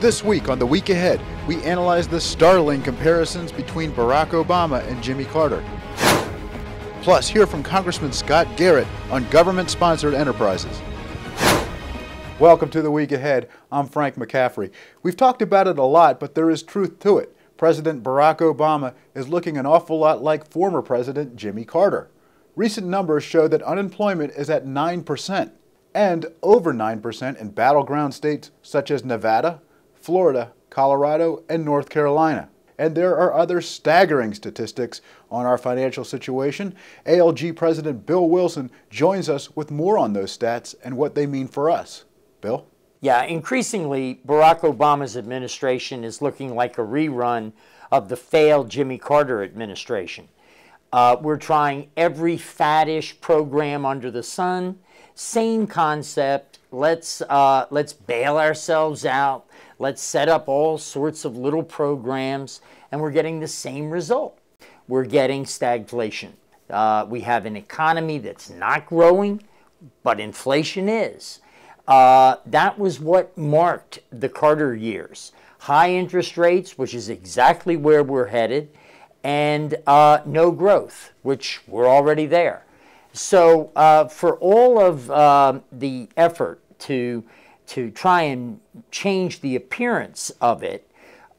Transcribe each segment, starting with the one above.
This week on The Week Ahead, we analyze the startling comparisons between Barack Obama and Jimmy Carter. Plus, hear from Congressman Scott Garrett on government-sponsored enterprises. Welcome to The Week Ahead. I'm Frank McCaffrey. We've talked about it a lot, but there is truth to it. President Barack Obama is looking an awful lot like former President Jimmy Carter. Recent numbers show that unemployment is at 9%, and over 9% in battleground states such as Nevada, Florida, Colorado, and North Carolina. And there are other staggering statistics on our financial situation. ALG President Bill Wilson joins us with more on those stats and what they mean for us. Bill? Yeah, increasingly, Barack Obama's administration is looking like a rerun of the failed Jimmy Carter administration. We're trying every faddish program under the sun. Same concept. Let's bail ourselves out. Let's set up all sorts of little programs, and we're getting the same result. We're getting stagflation. We have an economy that's not growing, but inflation is. That was what marked the Carter years. High interest rates, which is exactly where we're headed, and no growth, which we're already there. So for all of the effort to try and change the appearance of it,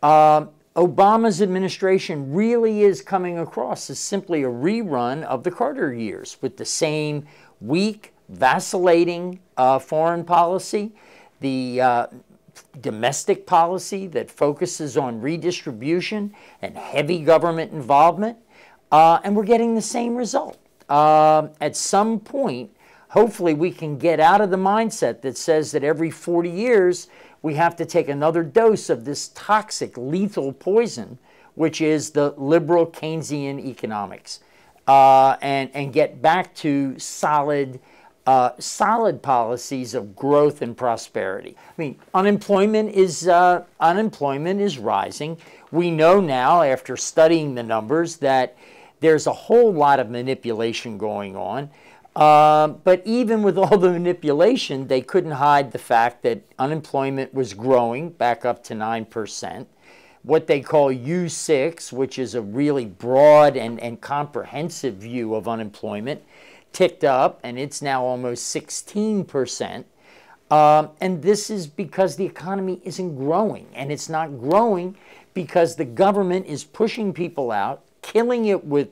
Obama's administration really is coming across as simply a rerun of the Carter years with the same weak, vacillating foreign policy, the domestic policy that focuses on redistribution and heavy government involvement, and we're getting the same result. At some point, hopefully we can get out of the mindset that says that every 40 years we have to take another dose of this toxic, lethal poison, which is the liberal Keynesian economics, and get back to solid policies of growth and prosperity. I mean, unemployment is rising. We know now, after studying the numbers, that there's a whole lot of manipulation going on. But even with all the manipulation, they couldn't hide the fact that unemployment was growing back up to 9%. What they call U6, which is a really broad and comprehensive view of unemployment, ticked up, and it's now almost 16%. And this is because the economy isn't growing, and it's not growing because the government is pushing people out, killing it with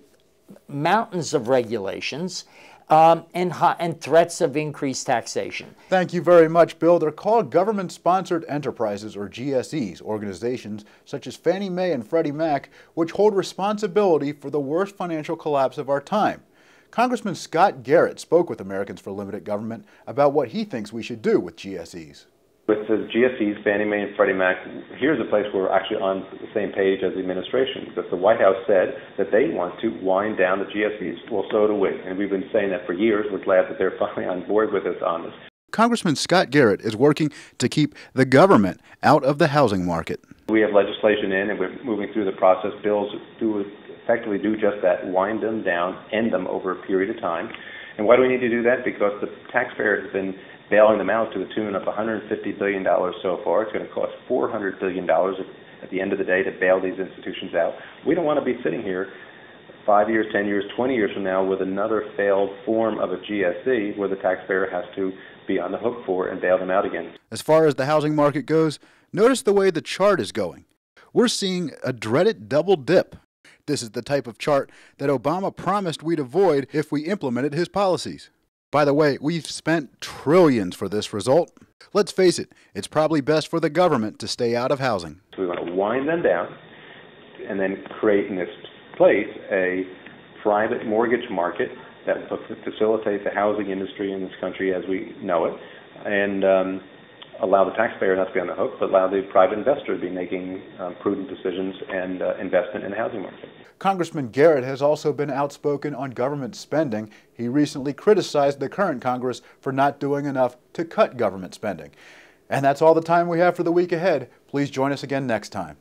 mountains of regulations, and threats of increased taxation. Thank you very much, Bill. They're called government-sponsored enterprises, or GSEs, organizations such as Fannie Mae and Freddie Mac, which hold responsibility for the worst financial collapse of our time. Congressman Scott Garrett spoke with Americans for Limited Government about what he thinks we should do with GSEs. With the GSEs, Fannie Mae and Freddie Mac, here's a place where we're actually on the same page as the administration, because the White House said that they want to wind down the GSEs. Well, so do we, and we've been saying that for years. We're glad that they're finally on board with us on this. Congressman Scott Garrett is working to keep the government out of the housing market. We have legislation in, and we're moving through the process. Bills do effectively do just that, wind them down, end them over a period of time. And why do we need to do that? Because the taxpayer has been bailing them out to the tune of $150 billion so far. It's going to cost $400 billion at the end of the day to bail these institutions out. We don't want to be sitting here 5 years, 10 years, 20 years from now with another failed form of a GSE where the taxpayer has to be on the hook for and bail them out again. As far as the housing market goes, notice the way the chart is going. We're seeing a dreaded double dip. This is the type of chart that Obama promised we'd avoid if we implemented his policies. By the way, we've spent trillions for this result. Let's face it, it's probably best for the government to stay out of housing. So we want to wind them down and then create in this place a private mortgage market that will facilitate the housing industry in this country as we know it, and allow the taxpayer not to be on the hook, but allow the private investor to be making prudent decisions and investment in the housing market. Congressman Garrett has also been outspoken on government spending. He recently criticized the current Congress for not doing enough to cut government spending. And that's all the time we have for The Week Ahead. Please join us again next time.